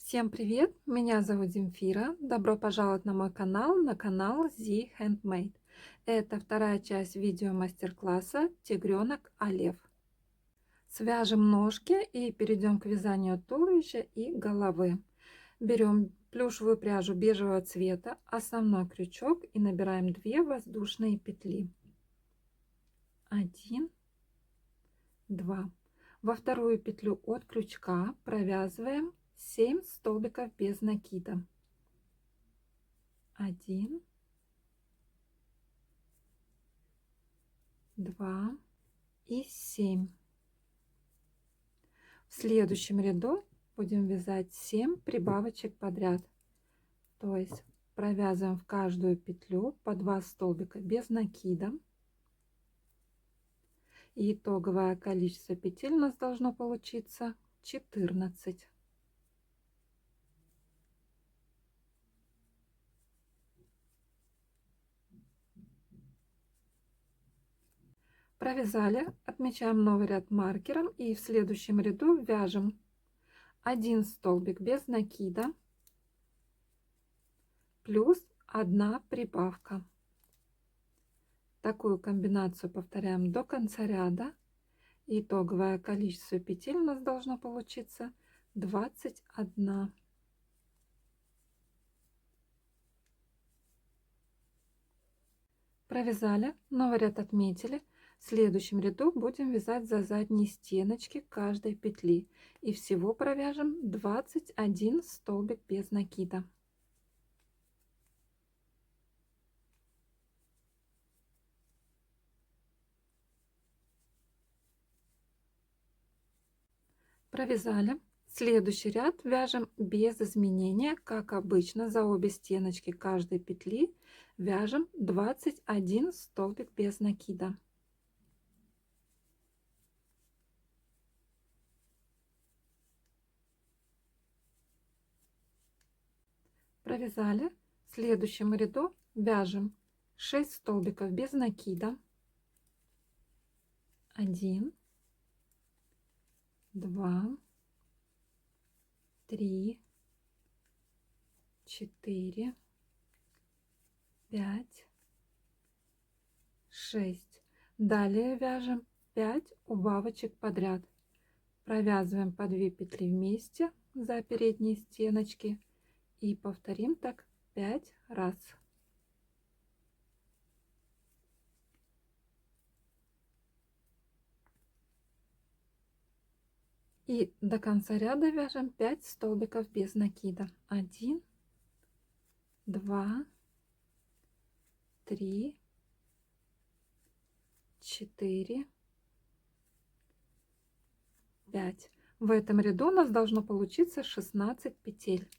Всем привет! Меня зовут Земфира. Добро пожаловать на канал Z Handmade. Это вторая часть видео мастер-класса «Тигренок а лев». Свяжем ножки и перейдем к вязанию туловища и головы. Берем плюшевую пряжу бежевого цвета, основной крючок и набираем 2 воздушные петли. 1, 2. Во вторую петлю от крючка провязываем 7 столбиков без накида. 1, 2 и 7. В следующем ряду будем вязать 7 прибавочек подряд. То есть провязываем в каждую петлю по 2 столбика без накида. И итоговое количество петель у нас должно получиться 14. Провязали, отмечаем новый ряд маркером и в следующем ряду вяжем 1 столбик без накида плюс 1 прибавка. Такую комбинацию повторяем до конца ряда. Итоговое количество петель у нас должно получиться 21. Провязали, новый ряд отметили. В следующем ряду будем вязать за задние стеночки каждой петли. И всего провяжем 21 столбик без накида. Провязали. Следующий ряд вяжем без изменения, как обычно, за обе стеночки каждой петли вяжем 21 столбик без накида. Провязали. В следующем ряду вяжем 6 столбиков без накида. 1, 2, 3, 4, 5, 6. Далее вяжем 5 убавочек подряд. Провязываем по 2 петли вместе за передние стеночки и повторим так 5 раз. И до конца ряда вяжем 5 столбиков без накида. 1, 2, 3, 4, 5. В этом ряду у нас должно получиться 16 петель.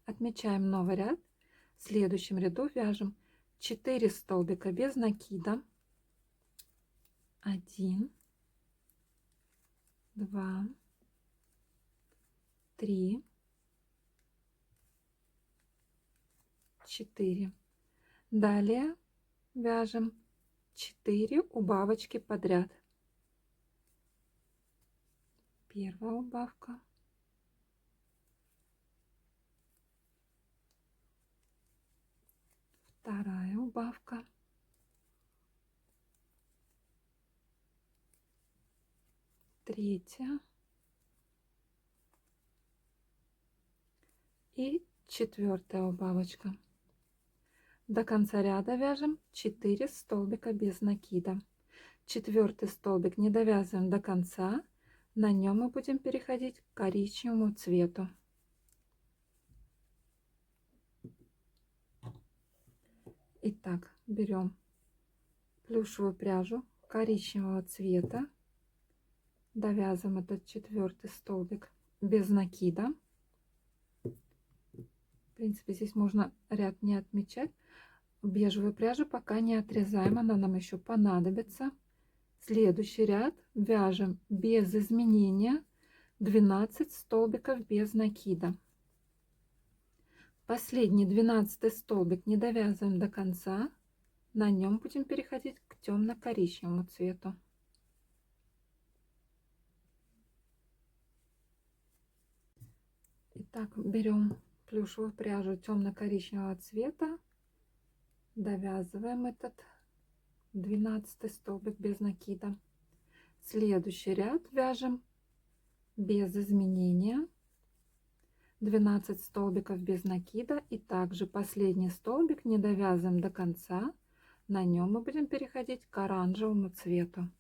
Отмечаем новый ряд. В следующем ряду вяжем 4 столбика без накида. 1, 2, 3, 4. Далее вяжем 4 убавочки подряд. Первая убавка, вторая убавка, третья и четвертая убавочка. До конца ряда вяжем 4 столбика без накида. Четвертый столбик не довязываем до конца, на нем мы будем переходить к коричневому цвету. Итак, берем плюшевую пряжу коричневого цвета, довязываем этот четвертый столбик без накида. В принципе, здесь можно ряд не отмечать. Бежевую пряжу пока не отрезаем, она нам еще понадобится. Следующий ряд вяжем без изменения 12 столбиков без накида. Последний 12 столбик не довязываем до конца, на нем будем переходить к темно-коричневому цвету. Итак, берем плюшевую пряжу темно-коричневого цвета, довязываем этот 12 столбик без накида. Следующий ряд вяжем без изменения 12 столбиков без накида, и также последний столбик не довязываем до конца. На нем мы будем переходить к оранжевому цвету.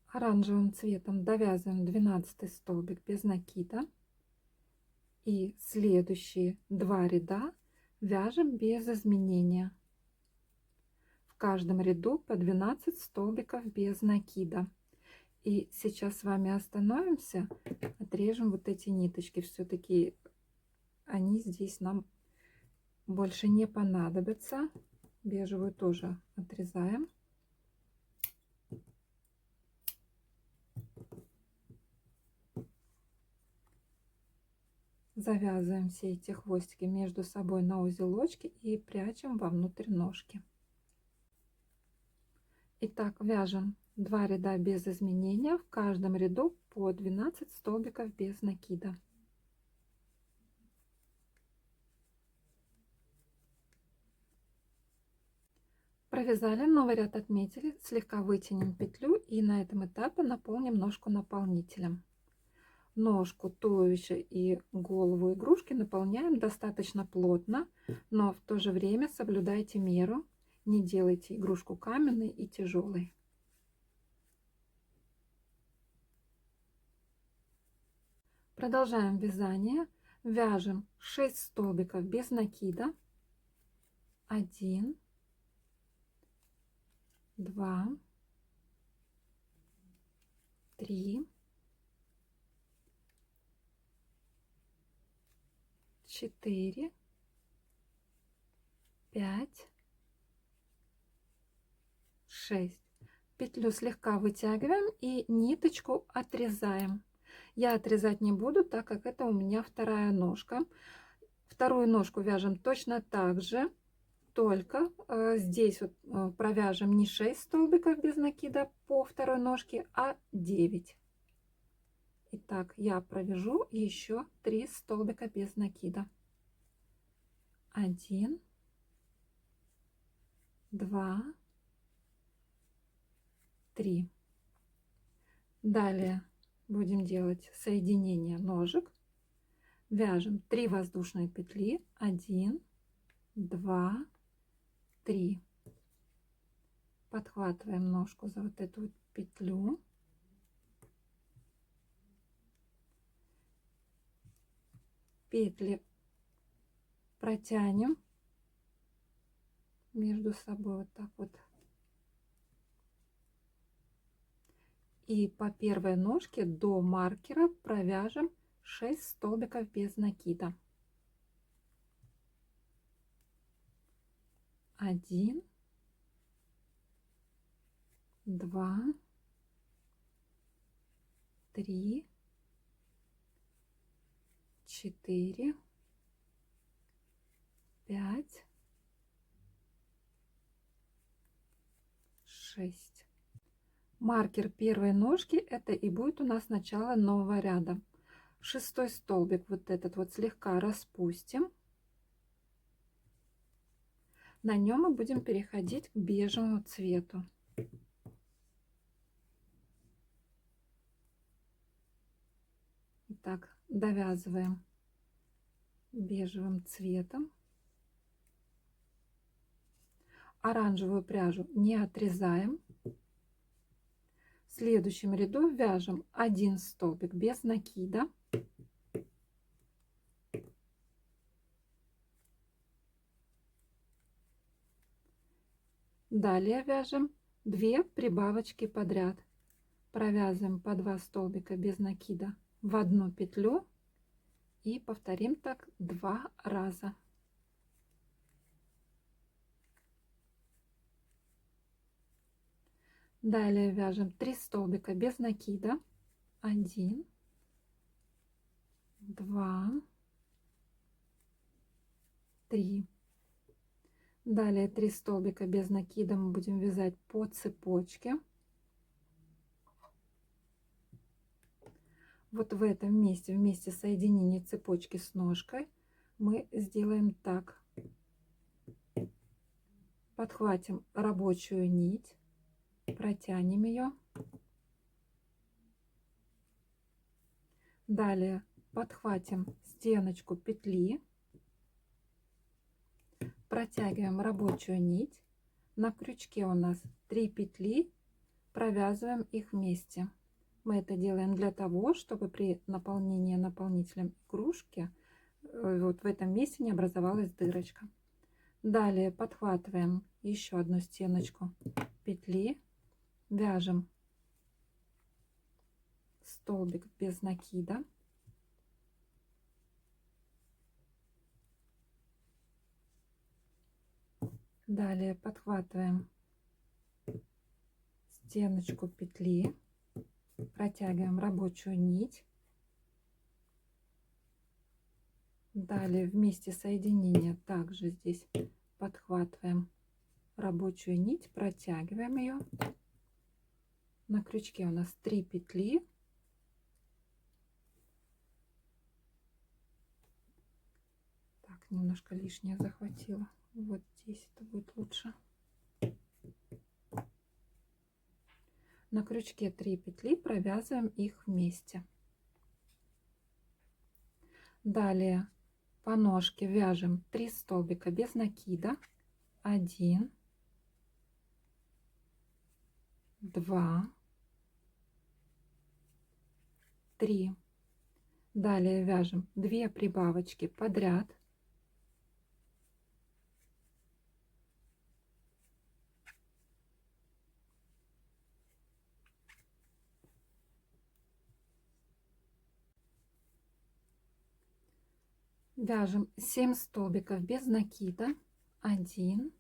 Оранжевым цветом довязываем 12 столбик без накида, и следующие 2 ряда вяжем без изменения. В каждом ряду по 12 столбиков без накида. И сейчас с вами остановимся, отрежем вот эти ниточки. Все-таки они здесь нам больше не понадобятся. Бежевую тоже отрезаем. Завязываем все эти хвостики между собой на узелочки и прячем вовнутрь ножки. Итак, вяжем 2 ряда без изменения, в каждом ряду по 12 столбиков без накида. Провязали, новый ряд отметили, слегка вытянем петлю и на этом этапе наполним ножку наполнителем. Ножку, туловище и голову игрушки наполняем достаточно плотно, но в то же время соблюдайте меру, не делайте игрушку каменной и тяжелой. Продолжаем вязание. Вяжем 6 столбиков без накида. 1, 2, 3, 4, 5, 6. Петлю слегка вытягиваем и ниточку отрезаем. Я отрезать не буду, так как это у меня вторая ножка. Вторую ножку вяжем точно так же, только здесь вот провяжем не 6 столбиков без накида по второй ножке, а 9. Итак, я провяжу еще 3 столбика без накида. 1, 2, 3. Далее будем делать соединение ножек. Вяжем 3 воздушные петли. 1, 2, 3. Подхватываем ножку за вот эту вот петлю. Петли протянем между собой вот так вот. И по первой ножке до маркера провяжем 6 столбиков без накида. 1, 2, 3, 4, 5, 6. Маркер первой ножки это и будет у нас начало нового ряда. 6 столбик вот этот вот слегка распустим. На нем мы будем переходить к бежевому цвету. Итак, довязываем бежевым цветом. Оранжевую пряжу не отрезаем. В следующем ряду вяжем 1 столбик без накида. Далее вяжем 2 прибавочки подряд. Провязываем по 2 столбика без накида в одну петлю и повторим так 2 раза. Далее вяжем 3 столбика без накида. 1, 2, 3. Далее 3 столбика без накида мы будем вязать по цепочке. Вот в этом месте, вместе соединения цепочки с ножкой, мы сделаем так. Подхватим рабочую нить, протянем ее. Далее подхватим стеночку петли, протягиваем рабочую нить. На крючке у нас 3 петли, провязываем их вместе. Мы это делаем для того, чтобы при наполнении наполнителем игрушки вот в этом месте не образовалась дырочка. Далее подхватываем еще одну стеночку петли, вяжем столбик без накида. Далее подхватываем стеночку петли, протягиваем рабочую нить. Далее вместе соединения также здесь подхватываем рабочую нить, протягиваем ее. На крючке у нас 3 петли. Так, немножко лишнее захватила. Вот здесь это будет лучше. На крючке 3 петли, провязываем их вместе. Далее по ножке вяжем 3 столбика без накида. 1, 2, 3. Далее вяжем 2 прибавочки подряд. Вяжем 7 столбиков без накида. 1,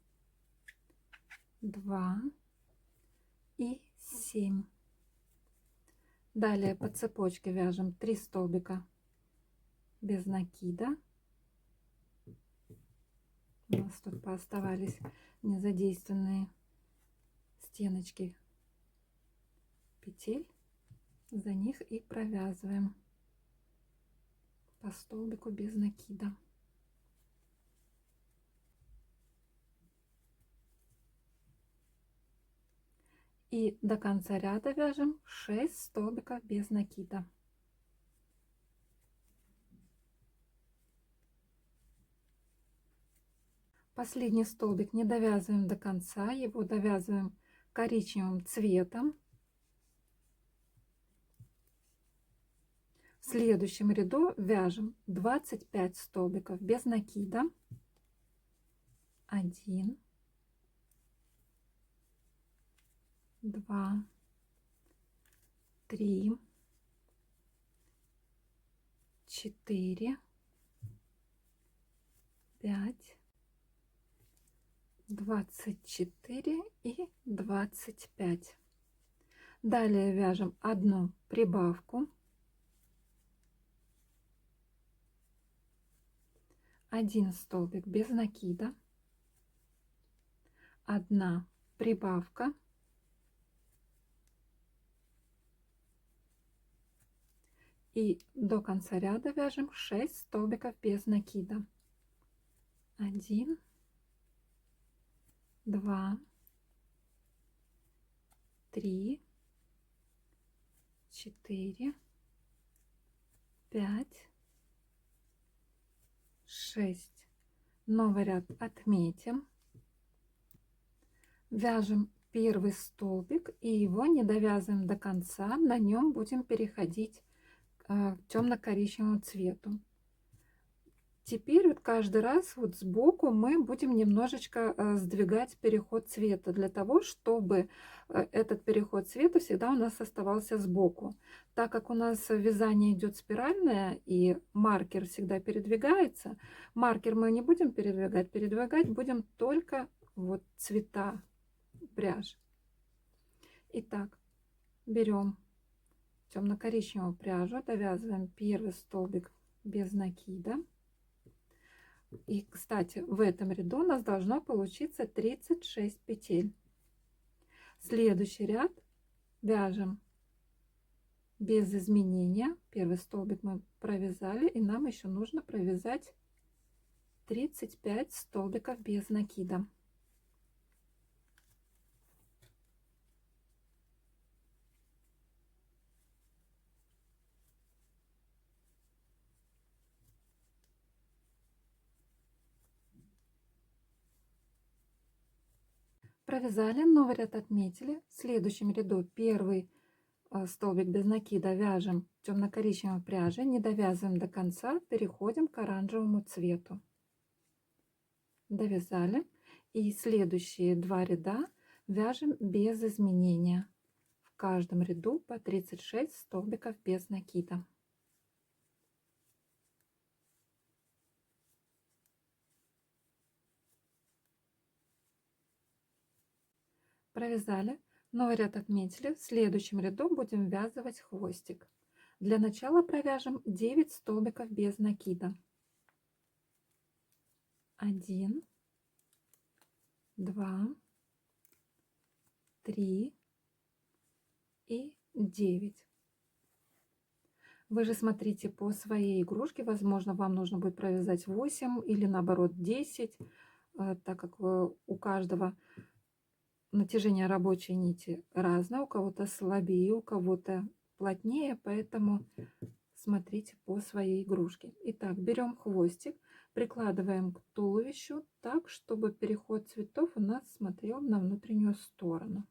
2 и 7. Далее по цепочке вяжем 3 столбика без накида. У нас тут пооставались незадействованные стеночки петель. За них и провязываем по столбику без накида. И до конца ряда вяжем 6 столбиков без накида. Последний столбик не довязываем до конца, его довязываем коричневым цветом. В следующем ряду вяжем 25 столбиков без накида. 1, 2, 3, 4, 5, 24 и 25. Далее вяжем одну прибавку. 1 столбик без накида, 1 прибавка, и до конца ряда вяжем 6 столбиков без накида. 1, 2, 3, 4, 5, 6. Новый ряд отметим. Вяжем первый столбик и его не довязываем до конца. На нем будем переходить к темно-коричневому цвету. Теперь вот каждый раз вот сбоку мы будем немножечко сдвигать переход цвета для того, чтобы этот переход цвета всегда у нас оставался сбоку. Так как у нас вязание идет спиральное и маркер всегда передвигается, маркер мы не будем передвигать будем только вот цвета пряжи. Итак, берем темно-коричневую пряжу, довязываем первый столбик без накида. И, кстати, в этом ряду у нас должно получиться 36 петель. Следующий ряд вяжем без изменения. Первый столбик мы провязали, и нам еще нужно провязать 35 столбиков без накида. Провязали, новый ряд отметили. В следующем ряду первый столбик без накида вяжем темно-коричневой пряжей, не довязываем до конца, переходим к оранжевому цвету. Довязали, и следующие два ряда вяжем без изменения. В каждом ряду по 36 столбиков без накида. Провязали, новый ряд отметили. В следующем ряду будем ввязывать хвостик. Для начала провяжем 9 столбиков без накида. 1, 2, 3 и 9. Вы же смотрите по своей игрушке, возможно, вам нужно будет провязать 8 или наоборот 10, так как у каждого натяжение рабочей нити разное, у кого-то слабее, у кого-то плотнее, поэтому смотрите по своей игрушке. Итак, берем хвостик, прикладываем к туловищу так, чтобы переход цветов у нас смотрел на внутреннюю сторону.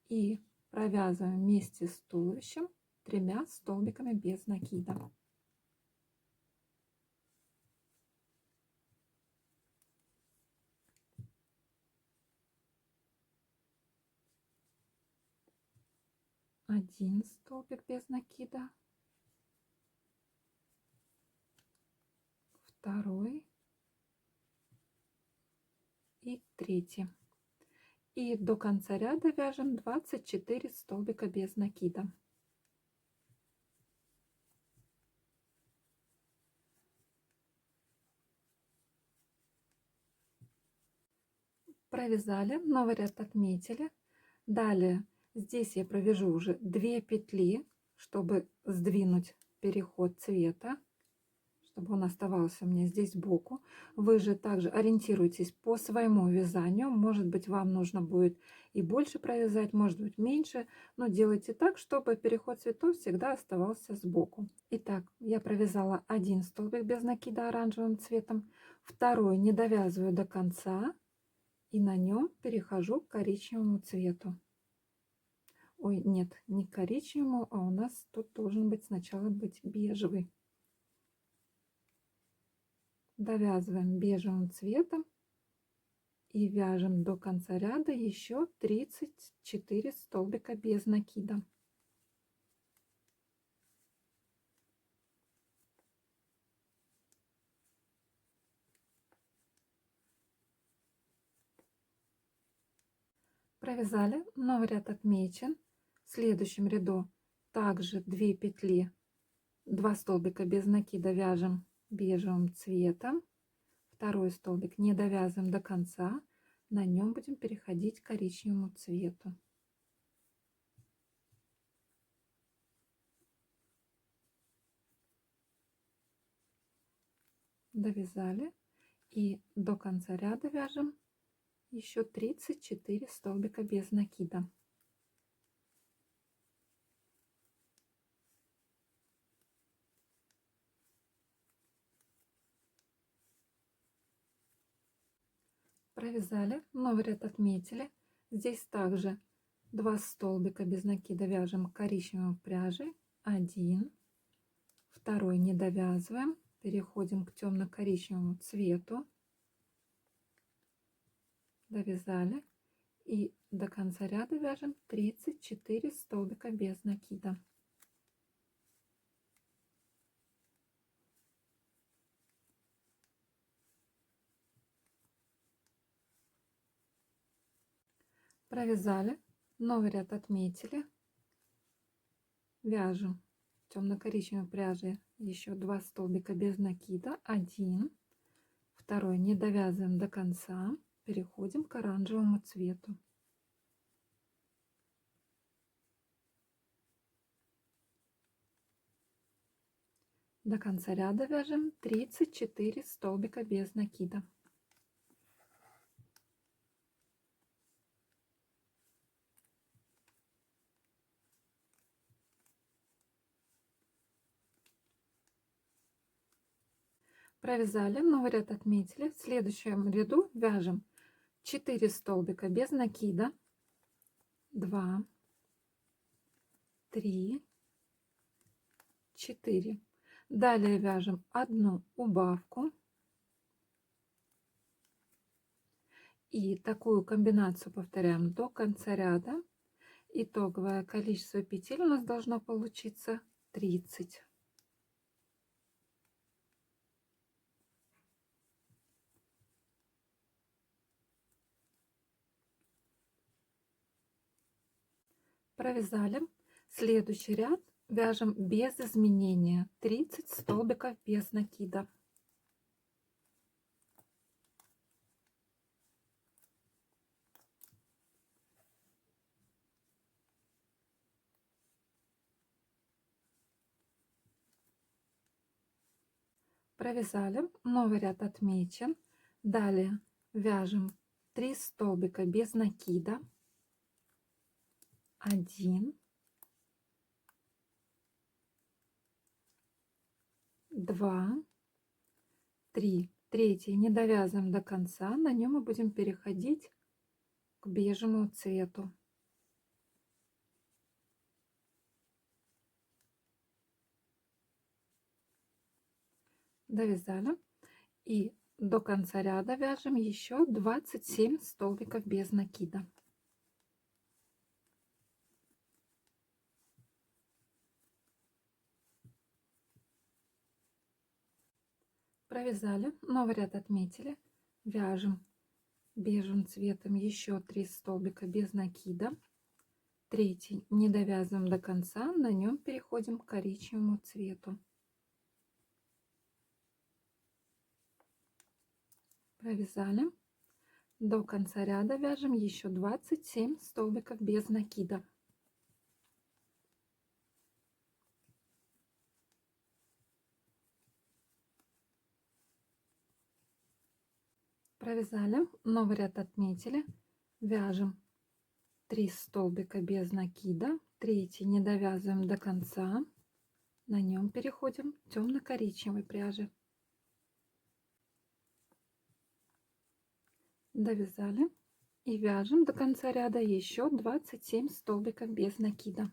И провязываем вместе с туловищем 3 столбиками без накида. Один столбик без накида, второй и третий. И до конца ряда вяжем 24 столбика без накида. Провязали, новый ряд отметили. Далее здесь я провяжу уже 2 петли, чтобы сдвинуть переход цвета, чтобы он оставался у меня здесь сбоку. Вы же также ориентируйтесь по своему вязанию. Может быть, вам нужно будет и больше провязать, может быть, меньше, но делайте так, чтобы переход цветов всегда оставался сбоку. Итак, я провязала один столбик без накида оранжевым цветом, второй не довязываю до конца, и на нем перехожу к коричневому цвету. Ой, нет, не к коричневому, а у нас тут должен быть сначала быть бежевый. Довязываем бежевым цветом и вяжем до конца ряда еще 34 столбика без накида. Провязали, новый ряд отмечен. В следующем ряду также 2 петли, 2 столбика без накида вяжем бежевым цветом. Второй столбик не довязываем до конца, на нем будем переходить к коричневому цвету. Довязали, и до конца ряда вяжем еще 34 столбика без накида. Провязали, новый ряд отметили. Здесь также 2 столбика без накида вяжем коричневой пряжей, 1, второй не довязываем, переходим к темно-коричневому цвету, довязали, и до конца ряда вяжем 34 столбика без накида. Провязали, новый ряд отметили, вяжем темно-коричневой пряжей еще 2 столбика без накида, 1, второй не довязываем до конца, переходим к оранжевому цвету. До конца ряда вяжем 34 столбика без накида. Провязали, новый ряд отметили. В следующем ряду вяжем 4 столбика без накида, 2, 3, 4. Далее вяжем одну убавку и такую комбинацию повторяем до конца ряда. Итоговое количество петель у нас должно получиться 30. Провязали. Следующий ряд вяжем без изменения 30 столбиков без накида. Провязали, новый ряд отмечен. Далее вяжем 3 столбика без накида, 1, 2, 3. Третий не довязываем до конца, на нем мы будем переходить к бежевому цвету. Довязали, и до конца ряда вяжем еще 27 столбиков без накида. Провязали, новый ряд отметили, вяжем бежевым цветом еще 3 столбика без накида. Третий не довязываем до конца, на нем переходим к коричневому цвету. Провязали, до конца ряда вяжем еще 27 столбиков без накида. Провязали, новый ряд отметили, вяжем 3 столбика без накида, третий не довязываем до конца, на нем переходим к темно-коричневой пряже. Довязали и вяжем до конца ряда еще 27 столбиков без накида.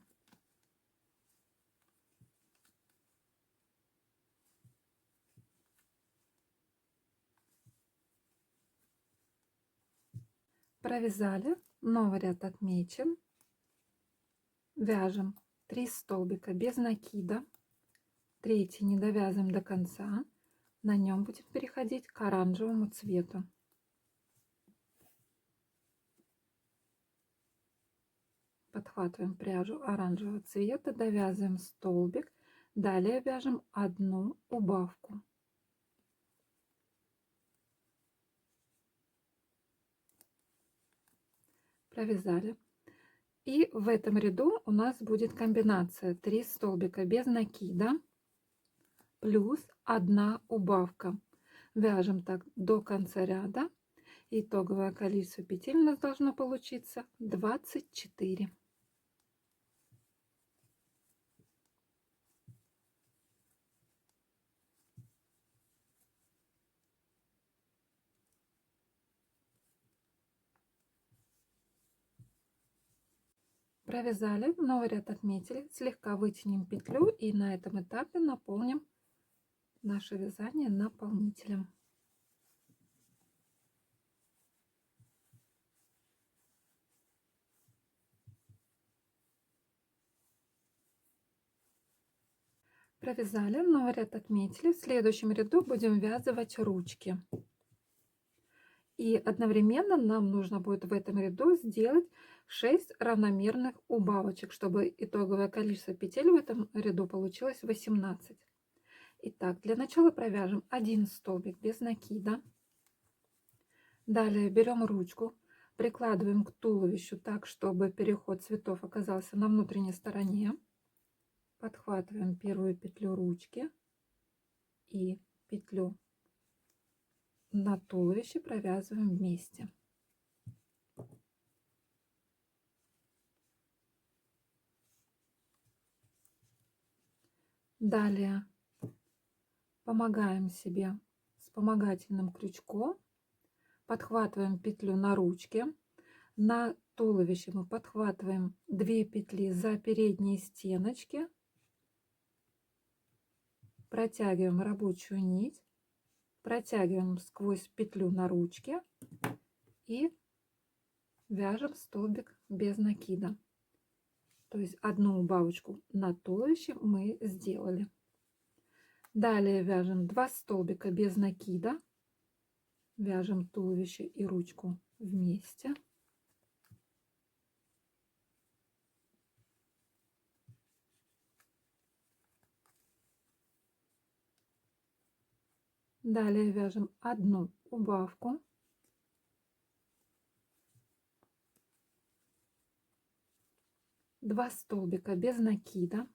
Провязали, новый ряд отмечен, вяжем 3 столбика без накида, третий не довязываем до конца, на нем будем переходить к оранжевому цвету. Подхватываем пряжу оранжевого цвета, довязываем столбик, далее вяжем одну убавку. Провязали. И в этом ряду у нас будет комбинация 3 столбика без накида плюс 1 убавка. Вяжем так до конца ряда. Итоговое количество петель у нас должно получиться 24. Провязали, новый ряд отметили, слегка вытянем петлю и на этом этапе наполним наше вязание наполнителем. Провязали, новый ряд отметили, в следующем ряду будем вязывать ручки. И одновременно нам нужно будет в этом ряду сделать 6 равномерных убавочек, чтобы итоговое количество петель в этом ряду получилось 18. Итак, для начала провяжем 1 столбик без накида. Далее берем ручку, прикладываем к туловищу так, чтобы переход цветов оказался на внутренней стороне. Подхватываем первую петлю ручки и петлю на туловище провязываем вместе. Далее помогаем себе вспомогательным крючком, подхватываем петлю на ручке, на туловище мы подхватываем 2 петли за передние стеночки, протягиваем рабочую нить, протягиваем сквозь петлю на ручке и вяжем столбик без накида. То есть одну убавочку на туловище мы сделали. Далее вяжем 2 столбика без накида, вяжем туловище и ручку вместе. Далее вяжем одну убавку. Два столбика без накида.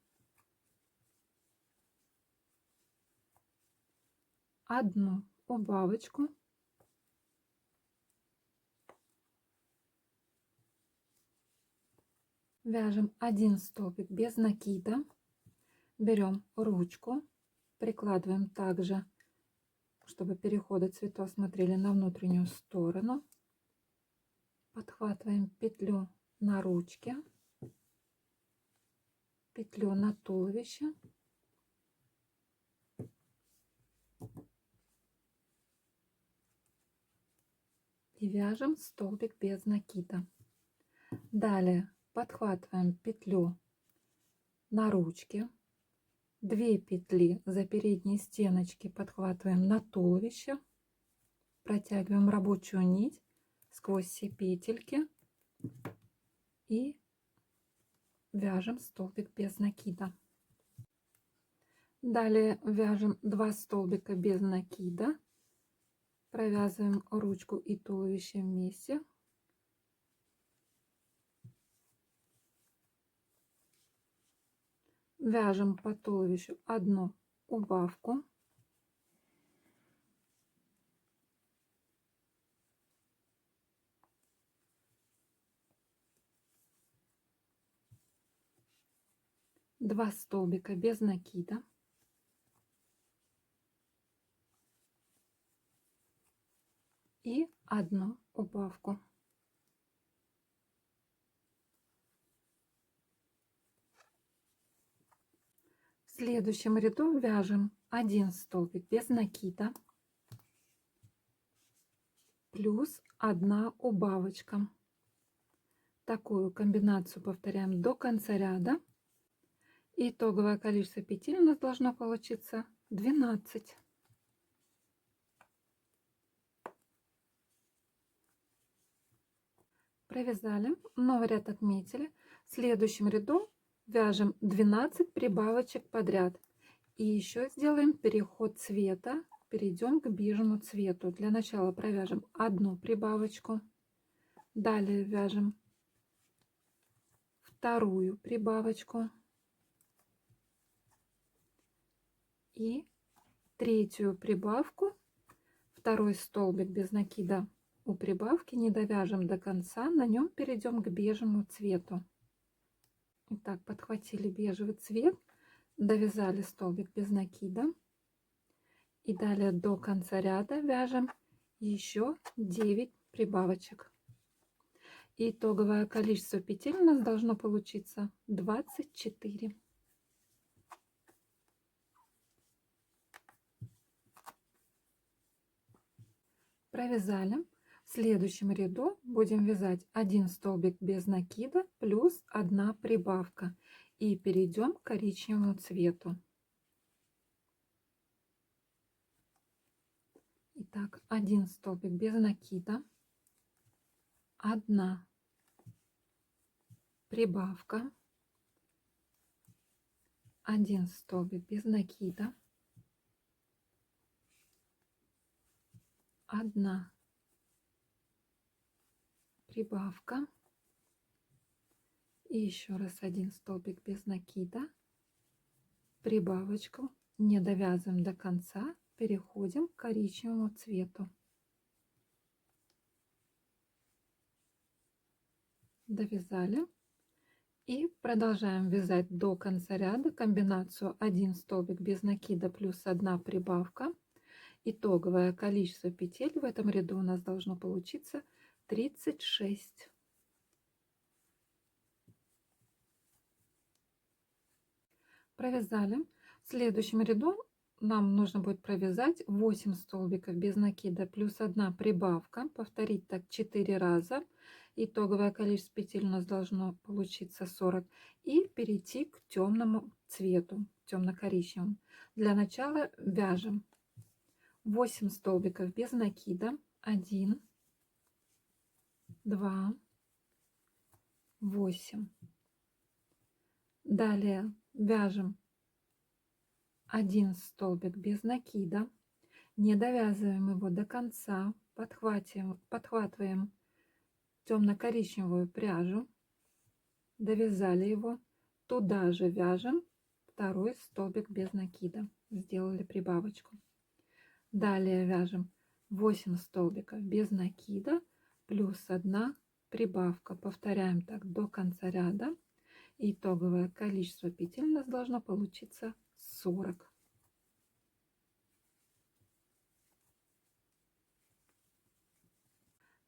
Одну убавочку. Вяжем 1 столбик без накида. Берем ручку, прикладываем также, чтобы переходы цветов смотрели на внутреннюю сторону. Подхватываем петлю на ручке, петлю на туловище. И вяжем столбик без накида. Далее подхватываем петлю на ручке, 2 петли за передние стеночки подхватываем на туловище, протягиваем рабочую нить сквозь все петельки и вяжем столбик без накида. Далее вяжем 2 столбика без накида, провязываем ручку и туловище вместе. Вяжем по туловищу одну убавку. Два столбика без накида. И одну убавку. В следующем ряду вяжем 1 столбик без накида плюс 1 убавочка. Такую комбинацию повторяем до конца ряда. Итоговое количество петель у нас должно получиться 12. Провязали, новый ряд отметили. В следующем ряду вяжем 12 прибавочек подряд. И еще сделаем переход цвета. Перейдем к бежевому цвету. Для начала провяжем одну прибавочку. Далее вяжем вторую прибавочку. И третью прибавку. Второй столбик без накида у прибавки не довяжем до конца. На нем перейдем к бежевому цвету. Итак, подхватили бежевый цвет. Довязали столбик без накида. И далее до конца ряда вяжем еще 9 прибавочек. Итоговое количество петель у нас должно получиться 24. Провязали. В следующем ряду будем вязать 1 столбик без накида плюс 1 прибавка. И перейдем к коричневому цвету. Итак, 1 столбик без накида, 1 прибавка, 1 столбик без накида, 1 прибавка. И еще раз 1 столбик без накида, прибавочку, не довязываем до конца, переходим к коричневому цвету. Довязали и продолжаем вязать до конца ряда комбинацию 1 столбик без накида плюс 1 прибавка. Итоговое количество петель в этом ряду у нас должно получиться 36. Провязали. В следующем ряду нам нужно будет провязать 8 столбиков без накида плюс 1 прибавка. Повторить так 4 раза. Итоговое количество петель у нас должно получиться 40. И перейти к темному цвету, темно-коричневому. Для начала вяжем 8 столбиков без накида. 1, 2, 8. Далее вяжем 1 столбик без накида, не довязываем его до конца, подхватываем темно-коричневую пряжу, довязали его, туда же вяжем 2 столбик без накида, сделали прибавочку. Далее вяжем 8 столбиков без накида плюс 1 прибавка, повторяем так до конца ряда. Итоговое количество петель у нас должно получиться 40.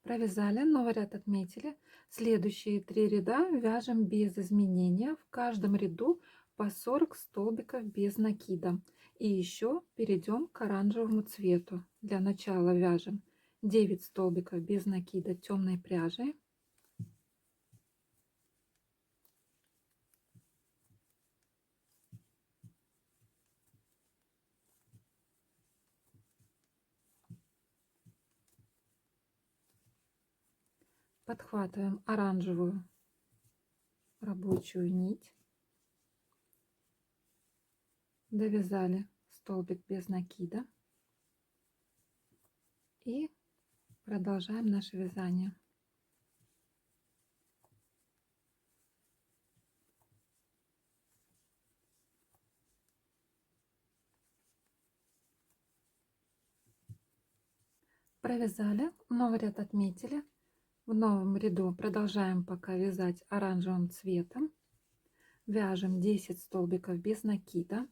Провязали, новый ряд отметили. Следующие 3 ряда вяжем без изменения. В каждом ряду по 40 столбиков без накида. И еще перейдем к оранжевому цвету. Для начала вяжем 9 столбиков без накида темной пряжей. Подхватываем оранжевую рабочую нить, довязали столбик без накида и продолжаем наше вязание. Провязали, новый ряд отметили. В новом ряду продолжаем пока вязать оранжевым цветом. Вяжем 10 столбиков без накида.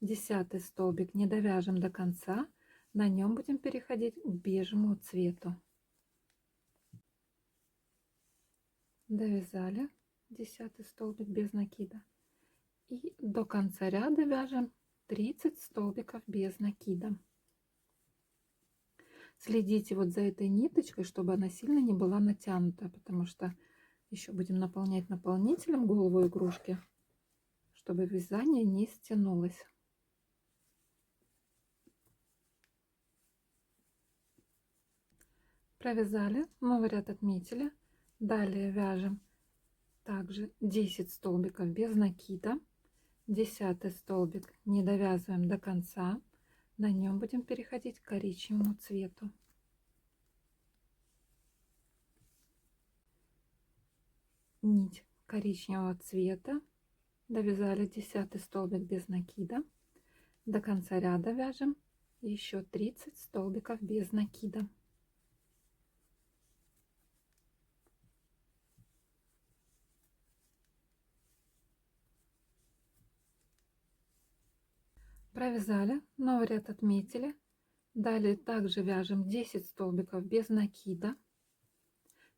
10 столбик не довяжем до конца. На нем будем переходить к бежевому цвету. Довязали 10 столбик без накида. И до конца ряда вяжем 30 столбиков без накида. Следите вот за этой ниточкой, чтобы она сильно не была натянута, потому что еще будем наполнять наполнителем голову игрушки, чтобы вязание не стянулось. Провязали, новый ряд отметили. Далее вяжем также 10 столбиков без накида. 10 столбик не довязываем до конца. На нем будем переходить к коричневому цвету. Нить коричневого цвета. Довязали 10 столбик без накида. До конца ряда вяжем еще 30 столбиков без накида. Провязали, новый ряд отметили. Далее также вяжем 10 столбиков без накида.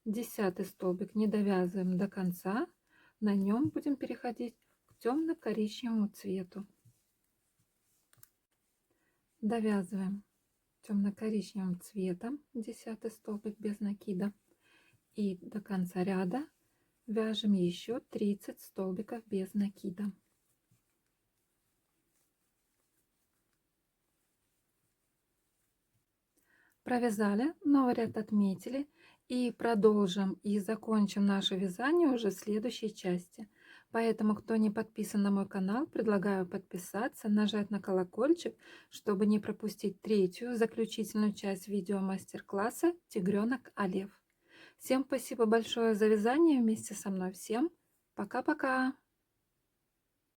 10 столбик не довязываем до конца. На нем будем переходить к темно-коричневому цвету. Довязываем темно-коричневым цветом 10 столбик без накида. И до конца ряда вяжем еще 30 столбиков без накида. Провязали, новый ряд отметили и продолжим и закончим наше вязание уже в следующей части. Поэтому, кто не подписан на мой канал, предлагаю подписаться, нажать на колокольчик, чтобы не пропустить третью, заключительную часть видео мастер-класса «Тигренок а лев». Всем спасибо большое за вязание вместе со мной. Всем пока-пока!